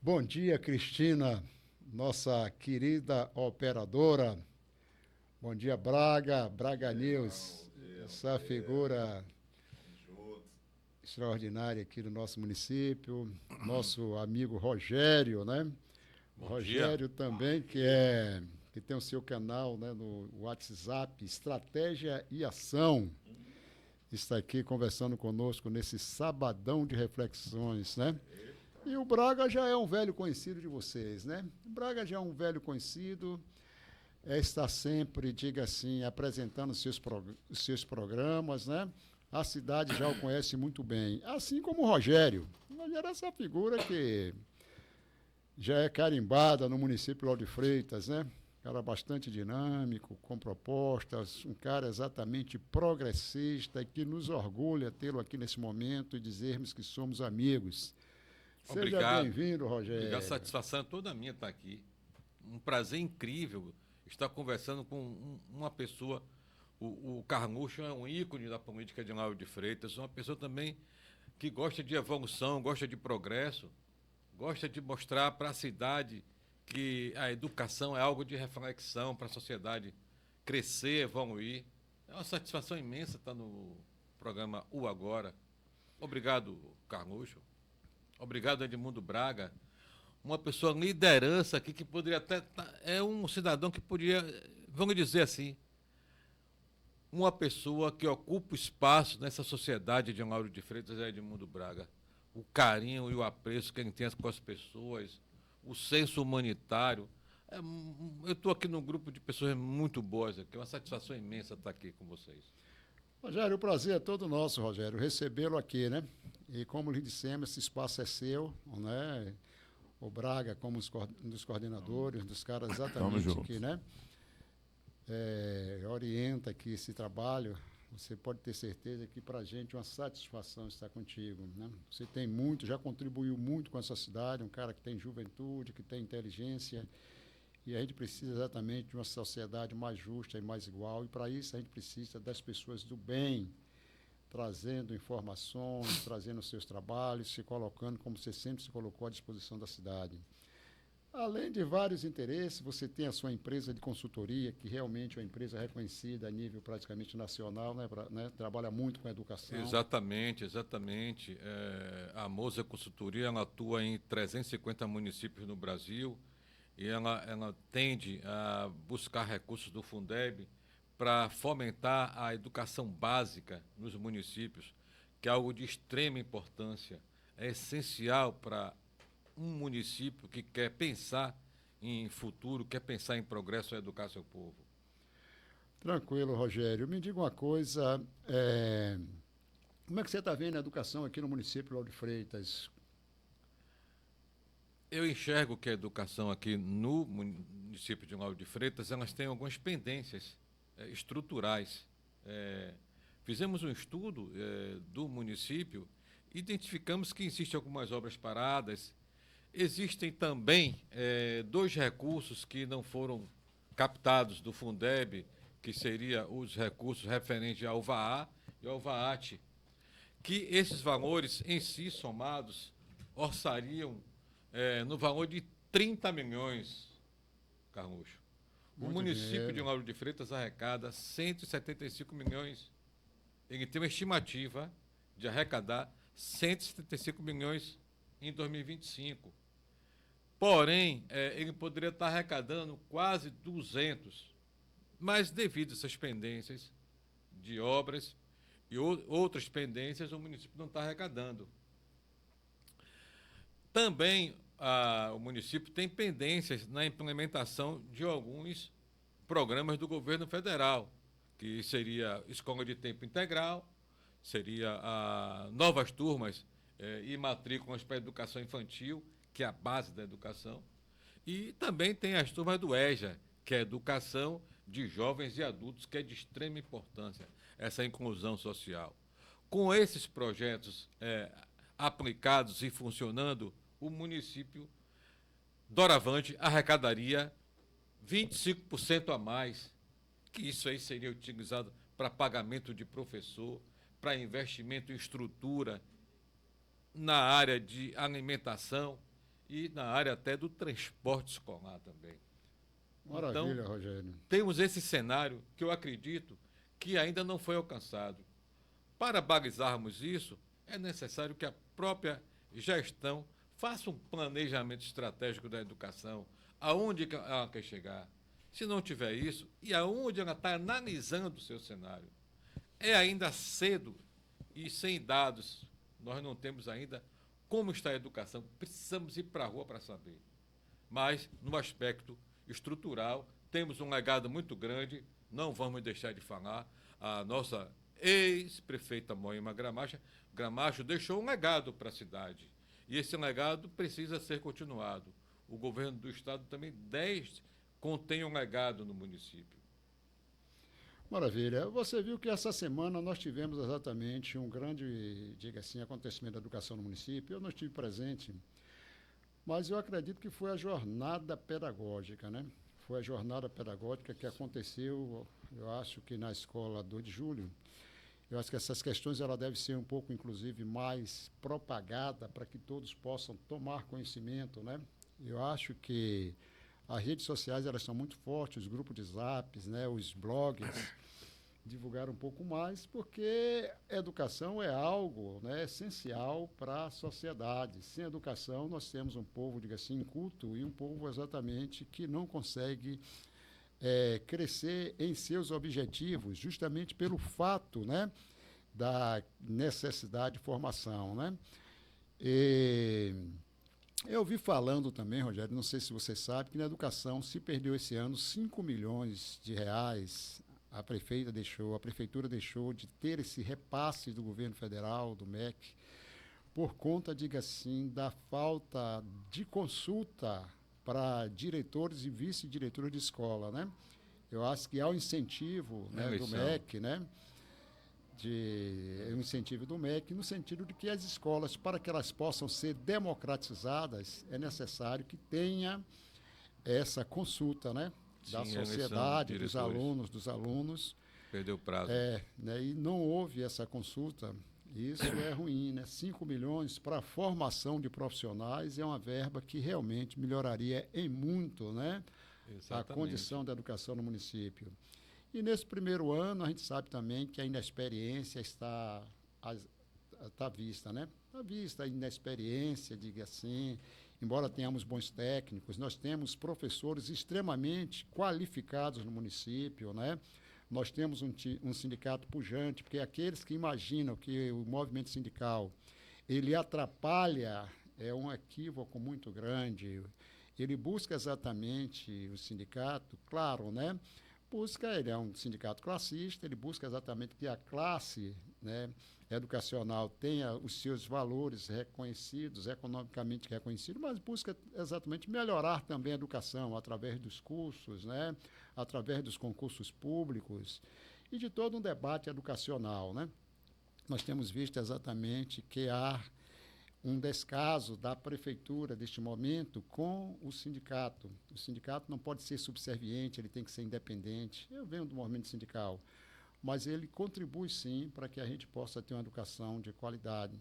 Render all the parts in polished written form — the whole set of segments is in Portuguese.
Bom dia, Cristina, nossa querida operadora. Bom dia, Braga, Braga News, Bom essa dia. figura Tamo junto. extraordinária aqui do nosso município. Nosso amigo Rogério, né? O Bom dia. Rogério também, que tem o seu canal, né, no WhatsApp, Estratégia e Ação. Está aqui conversando conosco nesse sabadão de reflexões, né? Eita. E o Braga já é um velho conhecido de vocês, né? O Braga já é um velho conhecido, está sempre, diga assim, apresentando os seus programas, né? A cidade já o conhece muito bem, assim como o Rogério. O Rogério é essa figura que já é carimbada no município de Lauro de Freitas, né? Um cara bastante dinâmico, com propostas, um cara exatamente progressista e que nos orgulha tê-lo aqui nesse momento e dizermos que somos amigos. Seja Obrigado. bem-vindo, Obrigado. Rogério. Satisfação é toda minha estar aqui. Um prazer incrível estar conversando com uma pessoa. O Carluxo é um ícone da política de Lauro de Freitas, uma pessoa também que gosta de evolução, gosta de progresso, gosta de mostrar para a cidade que a educação é algo de reflexão para a sociedade crescer, evoluir. É uma satisfação imensa estar no programa O Agora. Obrigado, Carluxo. Obrigado, Edmundo Braga. Uma pessoa liderança aqui que poderia até. É um cidadão que poderia, vamos dizer assim, uma pessoa que ocupa o espaço nessa sociedade de Lauro de Freitas é Edmundo Braga. O carinho e o apreço que ele tem com as pessoas, o senso humanitário. Eu estou aqui num grupo de pessoas muito boas aqui. É uma satisfação imensa estar aqui com vocês. Rogério, o prazer é todo nosso, Rogério, recebê-lo aqui, né? E como lhe dissemos, esse espaço é seu, né? O Braga, como um dos coordenadores, dos caras Tamo exatamente que, junto. né? Orienta aqui esse trabalho. Você pode ter certeza que para a gente é uma satisfação estar contigo, né? Você tem muito, já contribuiu muito com essa cidade, um cara que tem juventude, que tem inteligência. E a gente precisa exatamente de uma sociedade mais justa e mais igual. E para isso a gente precisa das pessoas do bem, trazendo informações, trazendo os seus trabalhos, se colocando como você sempre se colocou à disposição da cidade. Além de vários interesses, você tem a sua empresa de consultoria, que realmente é uma empresa reconhecida a nível praticamente nacional, né? Trabalha muito com a educação. Exatamente, exatamente. A Moza Consultoria ela atua em 350 municípios no Brasil e ela tende a buscar recursos do Fundeb para fomentar a educação básica nos municípios, que é algo de extrema importância. É essencial para um município que quer pensar em futuro, quer pensar em progresso e educar seu povo. Tranquilo, Rogério. Me diga uma coisa, como é que você está vendo a educação aqui no município de Lauro de Freitas? Eu enxergo que a educação aqui no município de Lauro de Freitas, elas têm algumas pendências estruturais. Fizemos um estudo do município, identificamos que existem algumas obras paradas, existem também dois recursos que não foram captados do Fundeb, que seria os recursos referentes ao VAA e ao VAAT, que esses valores em si somados orçariam no valor de 30 milhões, Carluxo. O Muito município de dinheiro. Lauro de Freitas arrecada 175 milhões. Ele tem uma estimativa de arrecadar 175 milhões em 2025. Porém, ele poderia estar arrecadando quase 200. Mas devido a essas pendências de obras e outras pendências, o município não está arrecadando. Também o município tem pendências na implementação de alguns programas do governo federal, que seria escola de tempo integral, seria novas turmas e matrículas para a educação infantil, que é a base da educação, e também tem as turmas do EJA, que é a educação de jovens e adultos, que é de extrema importância, essa inclusão social. Com esses projetos aplicados e funcionando, o município, doravante, arrecadaria 25% a mais, que isso aí seria utilizado para pagamento de professor, para investimento em estrutura na área de alimentação e na área até do transporte escolar também. Maravilha, Então, Rogério. temos esse cenário que eu acredito que ainda não foi alcançado. Para balizarmos isso, é necessário que a própria gestão faça um planejamento estratégico da educação, aonde ela quer chegar. Se não tiver isso, e aonde ela está analisando o seu cenário. É ainda cedo e sem dados, nós não temos ainda como está a educação. Precisamos ir para a rua para saber. Mas, no aspecto estrutural, temos um legado muito grande, não vamos deixar de falar. A nossa ex-prefeita Moema Gramacho deixou um legado para a cidade. E esse legado precisa ser continuado. O governo do Estado também contém um legado no município. Maravilha. Você viu que essa semana nós tivemos exatamente um grande, diga assim, acontecimento da educação no município. Eu não estive presente, mas eu acredito que foi a jornada pedagógica, né? Foi a jornada pedagógica que aconteceu, eu acho que na escola 2 de julho. Eu acho que essas questões ela deve ser um pouco, inclusive, mais propagada para que todos possam tomar conhecimento, né? Eu acho que as redes sociais elas são muito fortes, os grupos de zaps, né, os blogs, divulgar um pouco mais, porque educação é algo, né, essencial para a sociedade. Sem educação, nós temos um povo, diga assim, inculto e um povo exatamente que não consegue crescer em seus objetivos, justamente pelo fato, né, da necessidade de formação, né? E eu vi falando também, Rogério, não sei se você sabe, que na educação se perdeu esse ano 5 milhões de reais. A prefeitura deixou de ter esse repasse do governo federal, do MEC, por conta, diga assim, da falta de consulta para diretores e vice-diretores de escola, né? Eu acho que há um incentivo, né, do MEC, né? Um incentivo do MEC, no sentido de que as escolas, para que elas possam ser democratizadas, é necessário que tenha essa consulta, né? Da sociedade, dos alunos. Perdeu o prazo. Né? E não houve essa consulta. Isso é ruim, né? 5 milhões para a formação de profissionais é uma verba que realmente melhoraria em muito, né? A condição da educação no município. E nesse primeiro ano, a gente sabe também que a inexperiência está vista, né? Está vista a inexperiência, diga assim, embora tenhamos bons técnicos, nós temos professores extremamente qualificados no município, né? Nós temos um sindicato pujante, porque aqueles que imaginam que o movimento sindical ele atrapalha, é um equívoco muito grande. Ele busca exatamente o sindicato, claro, né? Ele é um sindicato classista, ele busca exatamente que a classe, né, educacional tenha os seus valores reconhecidos, economicamente reconhecidos, mas busca exatamente melhorar também a educação através dos cursos, né, através dos concursos públicos e de todo um debate educacional, né? Nós temos visto exatamente que há um descaso da prefeitura deste momento com o sindicato. O sindicato não pode ser subserviente, ele tem que ser independente. Eu venho do movimento sindical, mas ele contribui sim para que a gente possa ter uma educação de qualidade.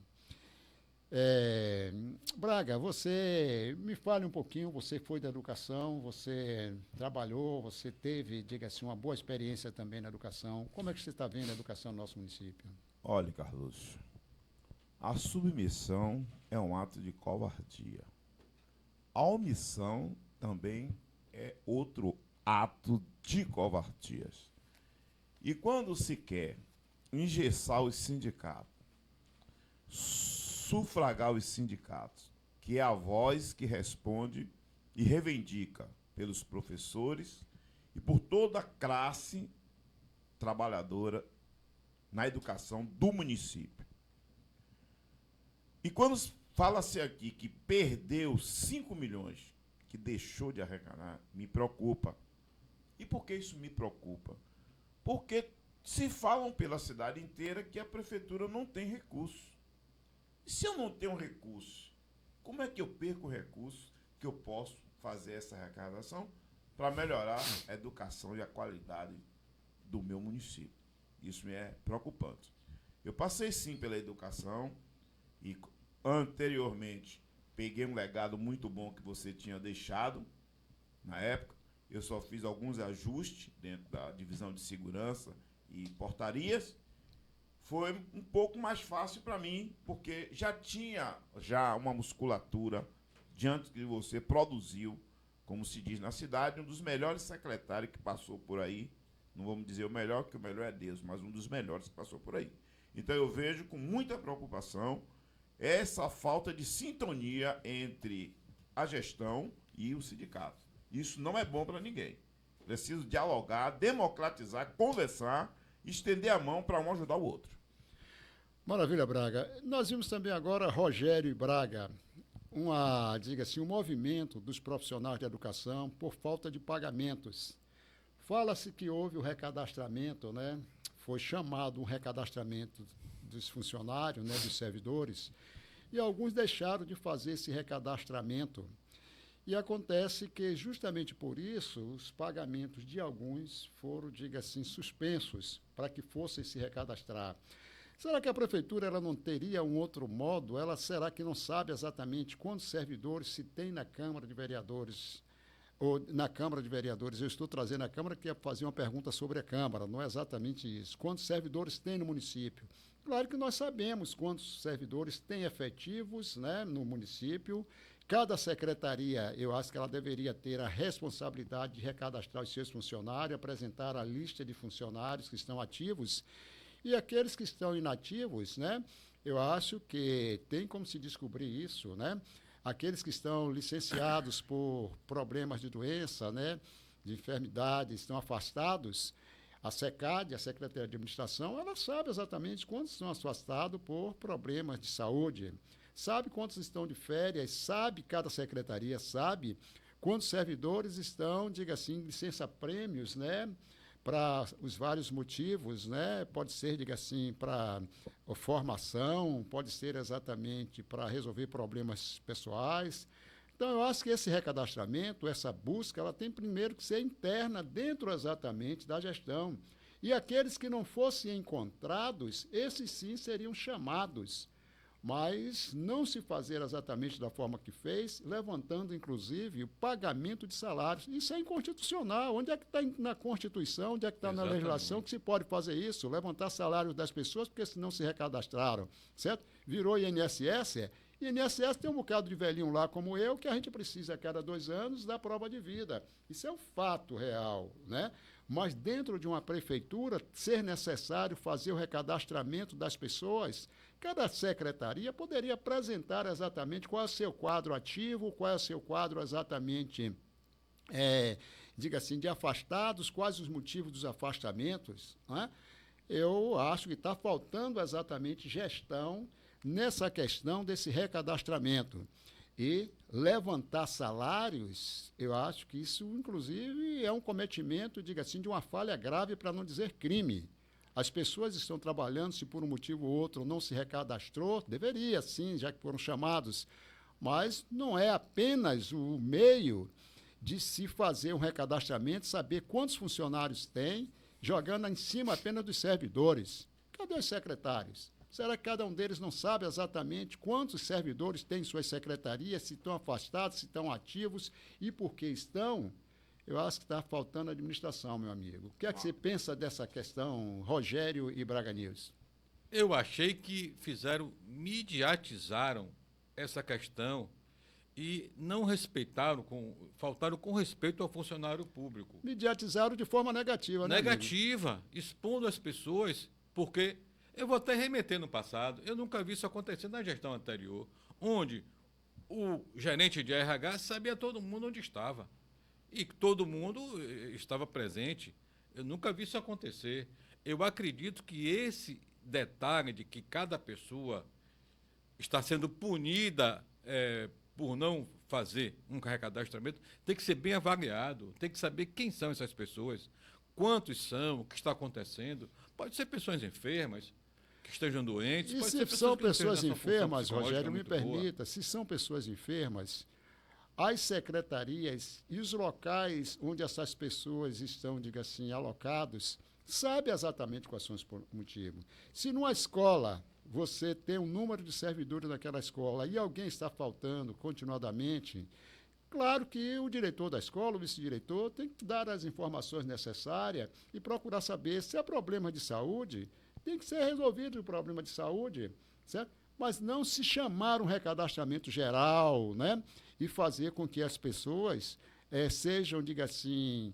Braga, você me fale um pouquinho, você foi da educação, você trabalhou, você teve, diga assim, uma boa experiência também na educação. Como é que você está vendo a educação no nosso município? Olha, Carlos, a submissão é um ato de covardia. A omissão também é outro ato de covardias. E quando se quer engessar os sindicatos, sufragar os sindicatos, que é a voz que responde e reivindica pelos professores e por toda a classe trabalhadora na educação do município. E quando fala-se aqui que perdeu 5 milhões, que deixou de arrecadar, me preocupa. E por que isso me preocupa? Porque se falam pela cidade inteira que a prefeitura não tem recurso. E se eu não tenho recurso, como é que eu perco o recurso que eu posso fazer essa arrecadação para melhorar a educação e a qualidade do meu município? Isso me é preocupante. Eu passei sim pela educação e anteriormente peguei um legado muito bom que você tinha deixado na época. Eu só fiz alguns ajustes dentro da divisão de segurança e portarias. Foi um pouco mais fácil para mim, porque já tinha uma musculatura diante que você produziu, como se diz na cidade, um dos melhores secretários que passou por aí. Não vamos dizer o melhor, porque o melhor é Deus, mas um dos melhores que passou por aí. Então eu vejo com muita preocupação essa falta de sintonia entre a gestão e o sindicato. Isso não é bom para ninguém. Preciso dialogar, democratizar, conversar, estender a mão para um ajudar o outro. Maravilha, Braga. Nós vimos também agora Rogério e Braga, um movimento dos profissionais de educação por falta de pagamentos. Fala-se que houve o recadastramento, né? Foi chamado um recadastramento dos funcionários, né, dos servidores, e alguns deixaram de fazer esse recadastramento. E acontece que, justamente por isso, os pagamentos de alguns foram, suspensos para que fossem se recadastrar. Será que a prefeitura ela não teria um outro modo? Será que não sabe exatamente quantos servidores se tem na Câmara de Vereadores? Ou na Câmara de Vereadores, eu estou trazendo a Câmara que é fazer uma pergunta sobre a Câmara, não é exatamente isso. Quantos servidores tem no município? Claro que nós sabemos quantos servidores tem efetivos, né, no município. Cada secretaria, eu acho que ela deveria ter a responsabilidade de recadastrar os seus funcionários, apresentar a lista de funcionários que estão ativos. E aqueles que estão inativos, né, eu acho que tem como se descobrir isso, né? Aqueles que estão licenciados por problemas de doença, né, de enfermidade, estão afastados, a SECAD, a Secretaria de Administração, ela sabe exatamente quantos estão afastados por problemas de saúde, sabe quantos estão de férias, sabe, cada secretaria sabe quantos servidores estão, licença-prêmios, né, para os vários motivos, né? Pode ser, para formação, pode ser exatamente para resolver problemas pessoais. Então, eu acho que esse recadastramento, essa busca, ela tem primeiro que ser interna dentro exatamente da gestão. E aqueles que não fossem encontrados, esses sim seriam chamados, mas não se fazer exatamente da forma que fez, levantando, inclusive, o pagamento de salários. Isso é inconstitucional. Onde é que está na Constituição, onde é que está na legislação que se pode fazer isso? Levantar salários das pessoas porque se não se recadastraram, certo? Virou INSS. INSS tem um bocado de velhinho lá como eu, que a gente precisa, a cada 2 anos, dar prova de vida. Isso é um fato real, né? Mas dentro de uma prefeitura, ser necessário fazer o recadastramento das pessoas, cada secretaria poderia apresentar exatamente qual é o seu quadro ativo, qual é o seu quadro exatamente, de afastados, quais os motivos dos afastamentos, né? Eu acho que está faltando exatamente gestão nessa questão desse recadastramento. E levantar salários, eu acho que isso, inclusive, é um cometimento, de uma falha grave, para não dizer crime. As pessoas estão trabalhando, se por um motivo ou outro não se recadastrou, deveria sim, já que foram chamados, mas não é apenas o meio de se fazer um recadastramento, saber quantos funcionários tem, jogando em cima apenas dos servidores. Cadê os secretários? Será que cada um deles não sabe exatamente quantos servidores tem em suas secretarias, se estão afastados, se estão ativos e por que estão? Eu acho que está faltando administração, meu amigo. O que é que você pensa dessa questão, Rogério e Braga News? Eu achei que mediatizaram essa questão e não faltaram com respeito ao funcionário público. Mediatizaram de forma negativa, né? Negativa, expondo as pessoas, porque eu vou até remeter no passado, eu nunca vi isso acontecer na gestão anterior, onde o gerente de RH sabia todo mundo onde estava. E todo mundo estava presente. Eu nunca vi isso acontecer. Eu acredito que esse detalhe de que cada pessoa está sendo punida por não fazer um recadastramento tem que ser bem avaliado, tem que saber quem são essas pessoas, quantos são, o que está acontecendo. Pode ser pessoas enfermas, que estejam doentes. E pode se ser são pessoas que enfermas, Rogério, me muito boa. permita, se são pessoas enfermas, as secretarias e os locais onde essas pessoas estão, alocados, sabem exatamente quais são os motivos. Se numa escola você tem um número de servidores naquela escola e alguém está faltando continuadamente, claro que o diretor da escola, o vice-diretor, tem que dar as informações necessárias e procurar saber se é problema de saúde, tem que ser resolvido o problema de saúde, certo? Mas não se chamar um recadastramento geral, né? E fazer com que as pessoas sejam, diga assim,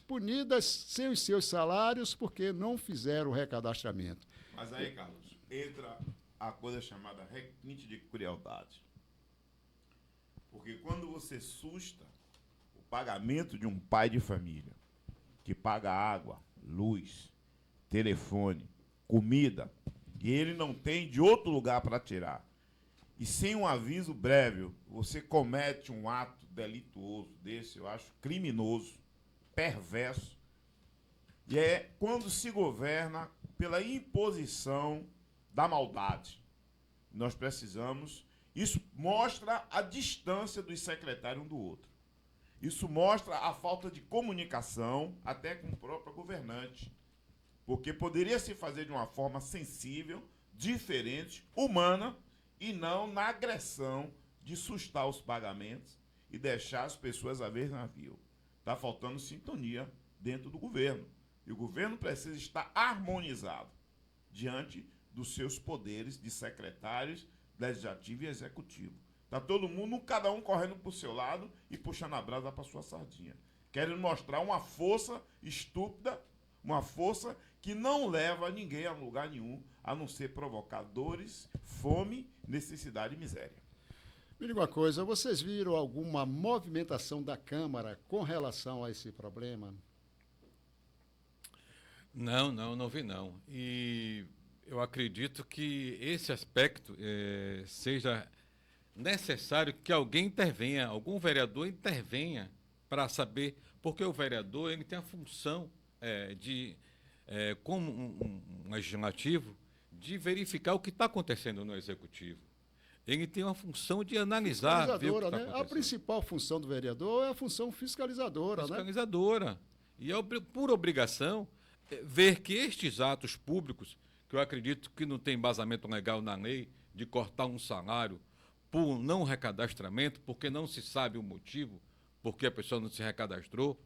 punidas sem os seus salários porque não fizeram o recadastramento. Mas aí, Carlos, entra a coisa chamada requinte de crueldade. Porque quando você susta o pagamento de um pai de família que paga água, luz, telefone, comida, e ele não tem de outro lugar para tirar, e sem um aviso breve, você comete um ato delituoso desse, eu acho criminoso, perverso, e é quando se governa pela imposição da maldade. Nós precisamos... Isso mostra a distância dos secretários um do outro. Isso mostra a falta de comunicação até com o próprio governante. Porque poderia se fazer de uma forma sensível, diferente, humana, e não na agressão de sustar os pagamentos e deixar as pessoas a ver navio. Está faltando sintonia dentro do governo. E o governo precisa estar harmonizado diante dos seus poderes de secretários, legislativo e executivo. Está todo mundo, cada um correndo para o seu lado e puxando a brasa para a sua sardinha. Querem mostrar uma força estúpida, uma força que não leva ninguém a lugar nenhum, a não ser provocar dores, fome, necessidade e miséria. Me diga uma coisa, vocês viram alguma movimentação da Câmara com relação a esse problema? Não vi não. E eu acredito que esse aspecto seja necessário que alguém intervenha, algum vereador intervenha para saber, porque o vereador ele tem a função como um legislativo, de verificar o que está acontecendo no executivo. Ele tem uma função de analisar, ver o que está acontecendo. A principal função do vereador é a função fiscalizadora, fiscalizadora. E é por obrigação ver que estes atos públicos, que eu acredito que não tem embasamento legal na lei, de cortar um salário por não recadastramento, porque não se sabe o motivo, porque a pessoa não se recadastrou,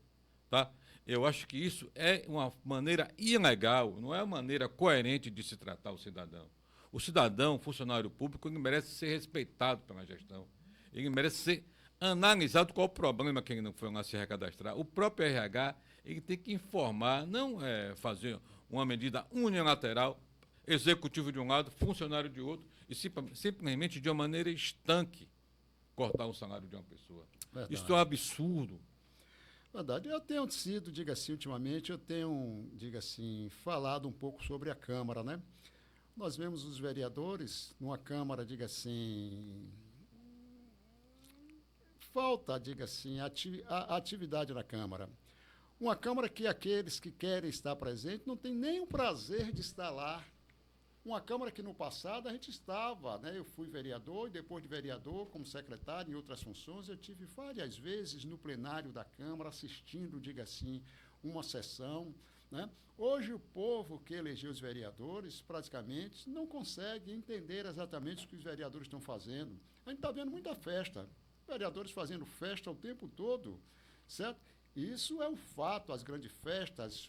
tá? Eu acho que isso é uma maneira ilegal, não é uma maneira coerente de se tratar o cidadão. O cidadão, funcionário público, ele merece ser respeitado pela gestão. Ele merece ser analisado qual o problema que ele não foi lá se recadastrar. O próprio RH, ele tem que informar, não fazer uma medida unilateral, executivo de um lado, funcionário de outro, e simplesmente de uma maneira estanque cortar o salário de uma pessoa. Verdade. Isso é um absurdo. Verdade. Eu tenho sido, diga assim, ultimamente, falado um pouco sobre a Câmara, né? Nós vemos os vereadores numa Câmara, diga assim, falta, diga assim, a atividade na Câmara. Uma Câmara que aqueles que querem estar presentes não têm nem o prazer de estar lá. Uma Câmara que no passado a gente estava, né? Eu fui vereador e depois de vereador, como secretário em outras funções, eu tive várias vezes no plenário da Câmara assistindo, diga assim, uma sessão, né? Hoje o povo que elegeu os vereadores praticamente não consegue entender exatamente o que os vereadores estão fazendo. A gente está vendo muita festa, vereadores fazendo festa o tempo todo, certo? Isso é um fato, as grandes festas,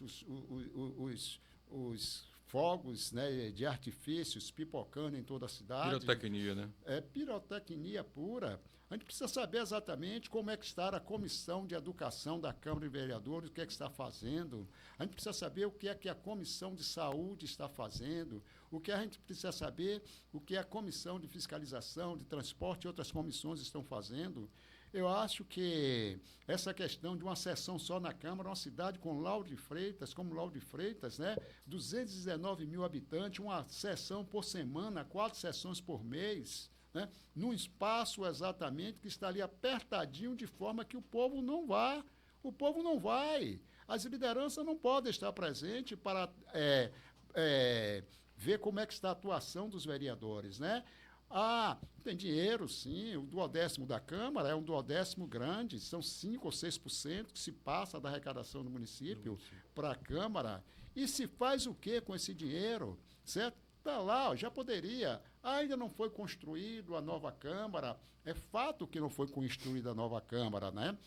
os fogos, né, de artifícios pipocando em toda a cidade. Pirotecnia, né? É pirotecnia pura. A gente precisa saber exatamente como é que está a Comissão de Educação da Câmara de Vereadores, o que é que está fazendo. A gente precisa saber o que é que a Comissão de Saúde está fazendo, o que a gente precisa saber, o que a Comissão de Fiscalização, de Transporte e outras comissões estão fazendo. Eu acho que essa questão de uma sessão só na Câmara, uma cidade com Lauro de Freitas, como Lauro de Freitas, né? 219 mil habitantes, uma sessão por semana, 4 sessões por mês, né? Num espaço exatamente que está ali apertadinho, de forma que o povo não vá. O povo não vai. As lideranças não podem estar presentes para ver como é que está a atuação dos vereadores, né? Ah, tem dinheiro, sim. O duodécimo da Câmara é um duodécimo grande, são 5 ou 6% que se passa da arrecadação do município para a Câmara. E se faz o que com esse dinheiro, certo? está lá, já poderia. Ainda não foi construído a nova Câmara. É fato que não foi construída a nova Câmara, né?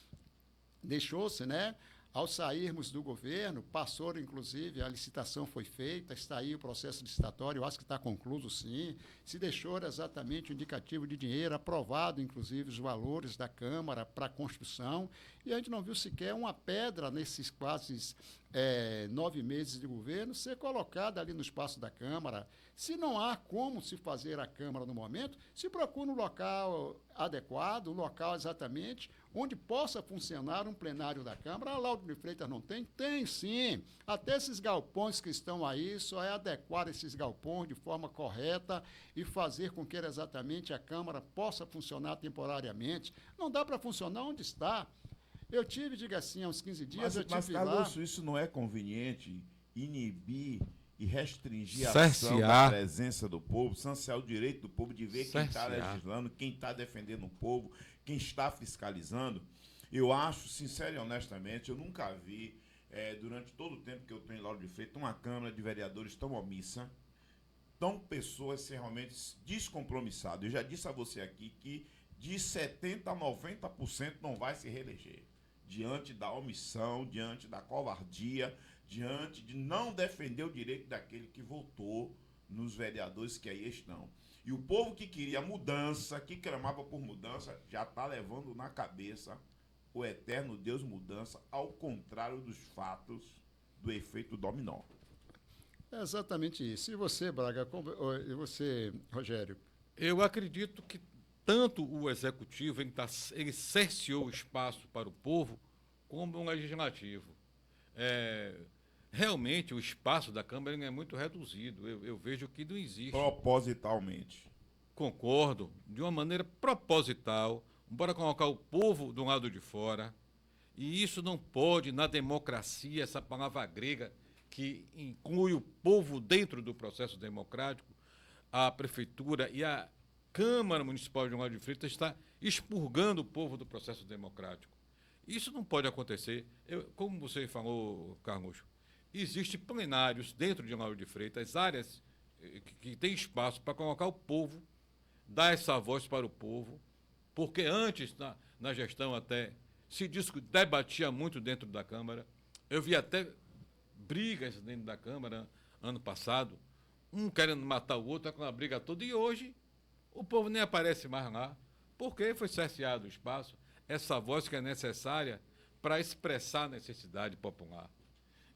Deixou-se, né? Ao sairmos do governo, passou, inclusive, a licitação foi feita, está aí o processo licitatório, eu acho que está concluído, sim. Se deixou exatamente o indicativo de dinheiro, aprovado, inclusive, os valores da Câmara para a construção, e a gente não viu sequer uma pedra nesses quase 9 meses de governo ser colocada ali no espaço da Câmara. Se não há como se fazer a Câmara no momento, se procura um local adequado, um local exatamente onde possa funcionar um plenário da Câmara. A Lauro de Freitas não tem? Tem sim. Até esses galpões que estão aí, só é adequar esses galpões de forma correta e fazer com que exatamente a Câmara possa funcionar temporariamente. Não dá para funcionar onde está. Eu tive, diga assim, há uns 15 dias, Mas lá... Carlos, isso não é conveniente inibir e restringir a ação da presença do povo, cercear o direito do povo de ver quem está legislando, quem está defendendo o povo, quem está fiscalizando? Eu acho, sincero e honestamente, eu nunca vi, durante todo o tempo que eu estou em Lauro de Freitas, uma Câmara de Vereadores tão omissa, tão pessoas realmente descompromissadas. Eu já disse a você aqui que de 70% a 90% não vai se reeleger, diante da omissão, diante da covardia, diante de não defender o direito daquele que votou nos vereadores que aí estão. E o povo que queria mudança, que clamava por mudança, já está levando na cabeça o eterno Deus mudança, ao contrário dos fatos do efeito dominó. É exatamente isso. E você, Braga, e você, Rogério? Eu acredito que tanto o Executivo ele cerceou o espaço para o povo, como o Legislativo. Realmente, o espaço da Câmara é muito reduzido. Eu vejo que não existe. Propositalmente. Concordo, de uma maneira proposital. Bora colocar o povo do lado de fora. E isso não pode, na democracia, essa palavra grega que inclui o povo dentro do processo democrático, a Prefeitura e a Câmara Municipal de Lauro de Freitas está expurgando o povo do processo democrático. Isso não pode acontecer. Como você falou, Carlos, existem plenários dentro de Lauro de Freitas, áreas que têm espaço para colocar o povo, dar essa voz para o povo, porque antes, na gestão até, se debatia muito dentro da Câmara. Eu vi até brigas dentro da Câmara ano passado, um querendo matar o outro, com a briga toda, e hoje o povo nem aparece mais lá, porque foi cerceado o espaço, essa voz que é necessária para expressar a necessidade popular.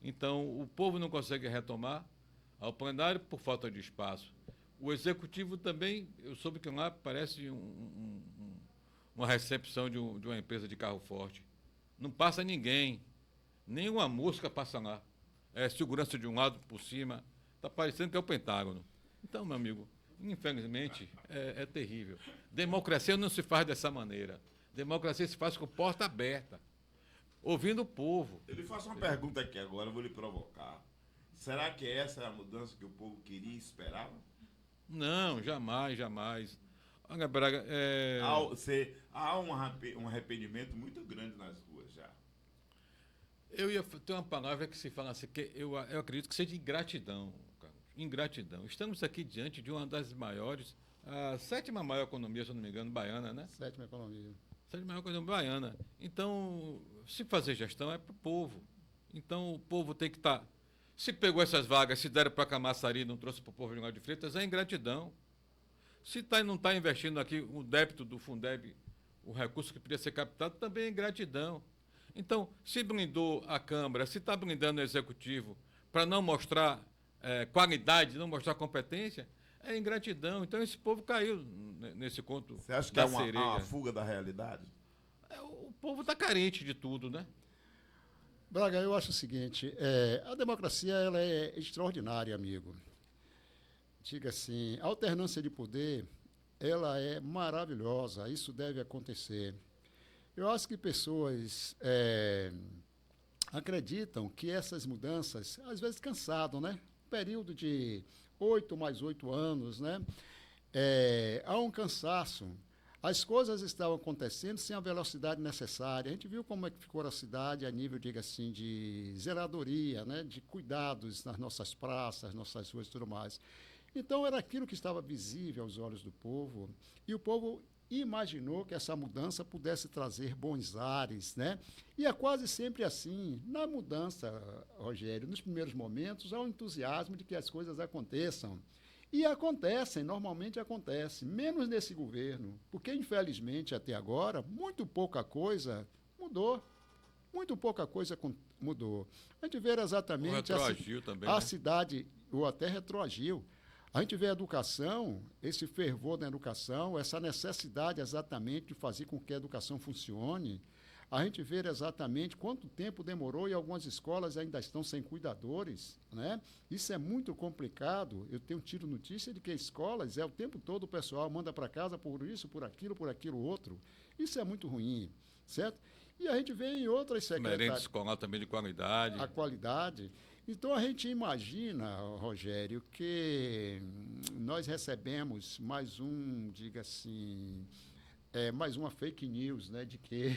Então, o povo não consegue retomar ao plenário por falta de espaço. O Executivo também, eu soube que lá parece uma recepção de uma empresa de carro forte. Não passa ninguém, nenhuma mosca passa lá. É segurança de um lado por cima, está parecendo que é o Pentágono. Então, meu amigo, infelizmente, é terrível. Democracia não se faz dessa maneira. Democracia se faz com porta aberta, ouvindo o povo. Eu lhe faço uma pergunta aqui agora, eu vou lhe provocar. Será que essa é a mudança que o povo queria e esperava? Não, jamais, jamais. Olha, Braga, Há um arrependimento muito grande nas ruas já. Eu ia ter uma palavra que se fala assim, que eu acredito que seja ingratidão, Carlos. Ingratidão. Estamos aqui diante de uma das maiores, a 7ª maior economia, se eu não me engano, baiana, né? 7ª economia. 7ª maior economia baiana. Então, se fazer gestão é para o povo. Então, o povo tem que estar... Se pegou essas vagas, se deram para Camaçari e não trouxe para o povo de Lauro de Freitas, é ingratidão. Se não está investindo aqui o débito do Fundeb, o recurso que podia ser captado, também é ingratidão. Então, se blindou a Câmara, se está blindando o Executivo para não mostrar qualidade, não mostrar competência, é ingratidão. Então, esse povo caiu nesse conto. Você acha que é uma fuga da realidade? O povo está carente de tudo, né? Braga, eu acho o seguinte, a democracia ela é extraordinária, amigo. Diga assim, a alternância de poder, ela é maravilhosa, isso deve acontecer. Eu acho que pessoas acreditam que essas mudanças, às vezes cansado, né? Período de 8 mais 8 anos, né? Há um cansaço. As coisas estavam acontecendo sem a velocidade necessária. A gente viu como é que ficou a cidade a nível, diga assim, de zeladoria, né? De cuidados nas nossas praças, nossas ruas e tudo mais. Então, era aquilo que estava visível aos olhos do povo, e o povo imaginou que essa mudança pudesse trazer bons ares, né? E é quase sempre assim. Na mudança, Rogério, nos primeiros momentos, há um entusiasmo de que as coisas aconteçam. E acontecem, normalmente acontece, menos nesse governo, porque, infelizmente, até agora, muito pouca coisa mudou. Muito pouca coisa mudou. A gente vê exatamente retroagiu também, a né? cidade, ou até retroagiu. A gente vê a educação, esse fervor da educação, essa necessidade exatamente de fazer com que a educação funcione. A gente vê exatamente quanto tempo demorou e algumas escolas ainda estão sem cuidadores, né? Isso é muito complicado. Eu tenho tido notícia de que escolas, o tempo todo o pessoal manda para casa por isso, por aquilo outro. Isso é muito ruim, certo? E a gente vê em outras Merenda secretarias escolar também de qualidade. a qualidade. Então, a gente imagina, Rogério, que nós recebemos mais diga assim, mais uma fake news, né, de que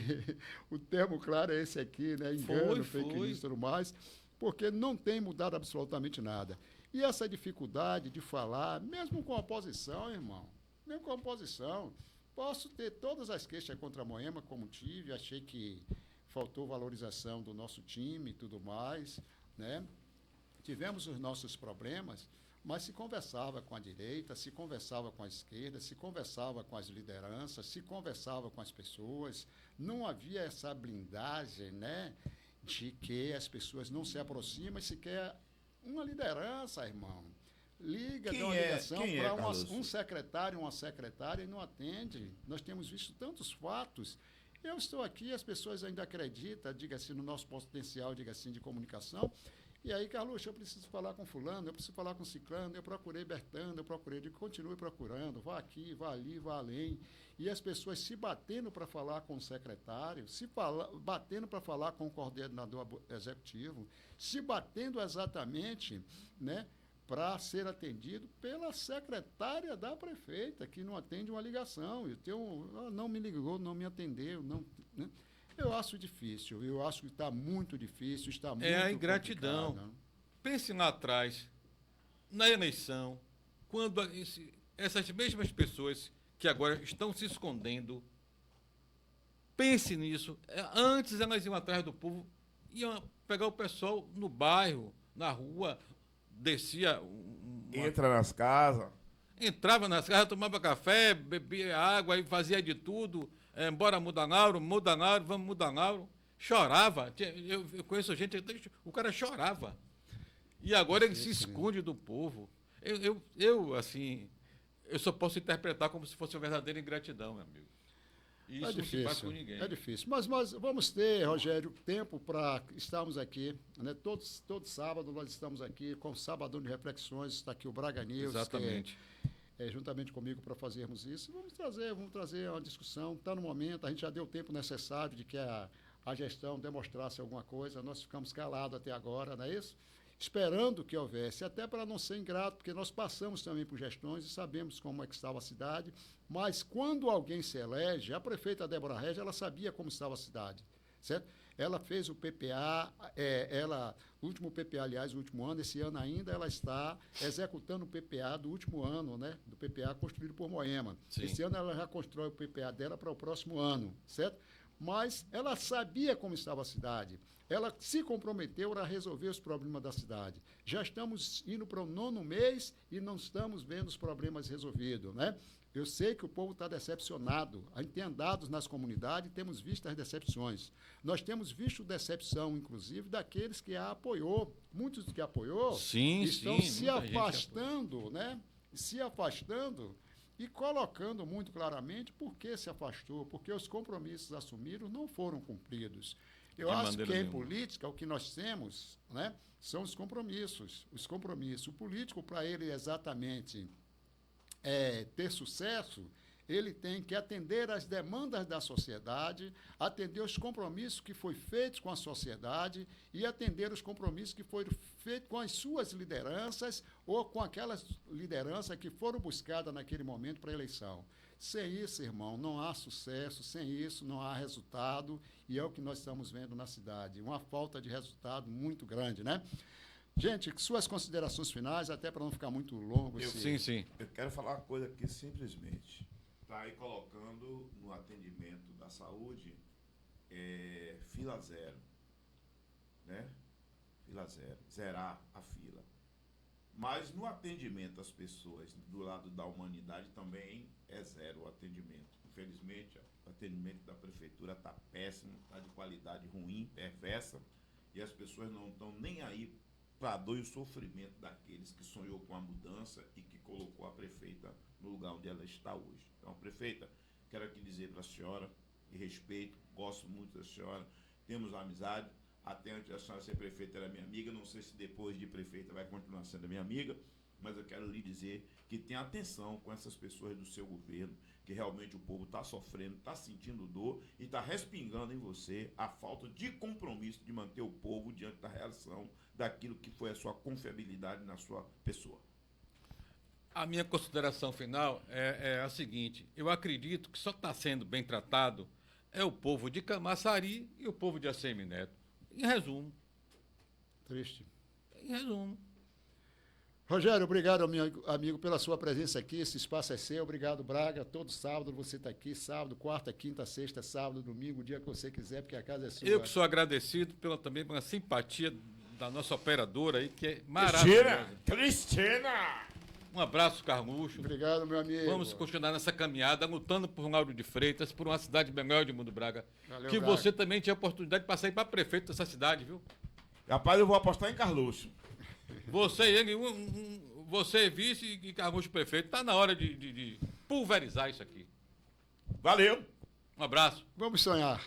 o termo claro é esse aqui, né, engano, fake news e tudo mais, porque não tem mudado absolutamente nada. E essa dificuldade de falar, mesmo com a oposição, irmão, mesmo com a oposição, posso ter todas as queixas contra a Moema, como tive, achei que faltou valorização do nosso time e tudo mais, né? Tivemos os nossos problemas, mas se conversava com a direita, se conversava com a esquerda, se conversava com as lideranças, se conversava com as pessoas. Não havia essa blindagem, né, de que as pessoas não se aproximam e sequer uma liderança, irmão. Liga, dá uma ligação para um secretário, uma secretária e não atende. Nós temos visto tantos fatos. Eu estou aqui, as pessoas ainda acreditam, diga-se, no nosso potencial, diga-se, de comunicação. E aí, Carlos, eu preciso falar com fulano, eu preciso falar com ciclano, eu procurei Bertando, continue procurando, vá aqui, vá ali, vá além. E as pessoas se batendo para falar com o secretário, batendo para falar com o coordenador executivo, se batendo exatamente, né, para ser atendido pela secretária da prefeita, que não atende uma ligação. Não me ligou, não me atendeu, não, né? Eu acho difícil, eu acho que está muito difícil, está muito a ingratidão. complicado. Pense lá atrás, na eleição, quando essas mesmas pessoas que agora estão se escondendo, pense nisso. Antes elas iam atrás do povo, iam pegar o pessoal no bairro, na rua, descia... Entra nas casas. Entrava nas casas, tomava café, bebia água e fazia de tudo. Bora Mudanauro, vamos Mudanauro. Chorava. Eu conheço gente, o cara chorava. E agora ele se esconde do povo. Assim, eu só posso interpretar como se fosse uma verdadeira ingratidão, meu amigo. E isso não se faz com ninguém. É difícil. Mas vamos ter, Rogério, tempo para estarmos aqui. Né? Todo sábado nós estamos aqui com o Sabadão de Reflexões. Está aqui o Braga News. Exatamente. Juntamente comigo para fazermos isso. Vamos trazer uma discussão. Está no momento, a gente já deu o tempo necessário de que a gestão demonstrasse alguma coisa. Nós ficamos calados até agora, não é isso? Esperando que houvesse, até para não ser ingrato, porque nós passamos também por gestões e sabemos como é que estava a cidade, mas quando alguém se elege, a prefeita Débora Regia, ela sabia como estava a cidade, certo? Ela fez o PPA, o último PPA, aliás, o último ano, esse ano ainda, ela está executando o PPA do último ano, né? Do PPA construído por Moema. Sim. Esse ano ela já constrói o PPA dela para o próximo ano, certo? Mas ela sabia como estava a cidade. Ela se comprometeu a resolver os problemas da cidade. Já estamos indo para o 9º mês e não estamos vendo os problemas resolvidos, né? Eu sei que o povo está decepcionado. A gente tem andado nas comunidades e temos visto as decepções. Nós temos visto decepção, inclusive, daqueles que a apoiou. Muitos que a apoiou estão se afastando, né? Se afastando e colocando muito claramente por que se afastou, porque os compromissos assumidos não foram cumpridos. Eu acho que em política o que nós temos, né, são os compromissos. Os compromissos. O político, para ele exatamente ter sucesso, ele tem que atender às demandas da sociedade, atender os compromissos que foram feitos com a sociedade e atender os compromissos que foram feitos com as suas lideranças ou com aquelas lideranças que foram buscadas naquele momento para a eleição. Sem isso, irmão, não há sucesso, sem isso não há resultado, e é o que nós estamos vendo na cidade, uma falta de resultado muito grande, né? Gente, suas considerações finais, até para não ficar muito longo. Sim. Eu quero falar uma coisa aqui simplesmente. Está aí colocando no atendimento da saúde fila zero. Né? Fila zero. Zerar a fila. Mas no atendimento às pessoas, do lado da humanidade, também é zero o atendimento. Infelizmente, o atendimento da prefeitura está péssimo, está de qualidade ruim, perversa, e as pessoas não estão nem aí para a dor e o sofrimento daqueles que sonhou com a mudança e que colocou a prefeita no lugar onde ela está hoje. Então, prefeita, quero aqui dizer para a senhora, e respeito, gosto muito da senhora, temos amizade, até antes da senhora ser prefeita era minha amiga, não sei se depois de prefeita vai continuar sendo minha amiga, mas eu quero lhe dizer que tenha atenção com essas pessoas do seu governo, que realmente o povo está sofrendo, está sentindo dor e está respingando em você a falta de compromisso de manter o povo diante da reação daquilo que foi a sua confiabilidade na sua pessoa. A minha consideração final é a seguinte: eu acredito que só está sendo bem tratado é o povo de Camaçari e o povo de Assemineto. Em resumo. Triste. Em resumo. Rogério, obrigado, amigo, pela sua presença aqui. Esse espaço é seu. Obrigado, Braga. Todo sábado você está aqui. Sábado, quarta, quinta, sexta, sábado, domingo, o dia que você quiser, porque a casa é sua. Eu que sou agradecido também pela simpatia da nossa operadora aí, que é maravilhosa. Cristina! Um abraço, Carluxo. Obrigado, meu amigo. Vamos continuar nessa caminhada, lutando por Ronaldo de Freitas, por uma cidade melhor de Mundo Braga. Valeu, que Braga. você também tinha a oportunidade de passar aí para prefeito dessa cidade, viu? Rapaz, eu vou apostar em Carluxo. Você e ele, você vice e Carluxo prefeito. Está na hora de pulverizar isso aqui. Valeu! Um abraço. Vamos sonhar.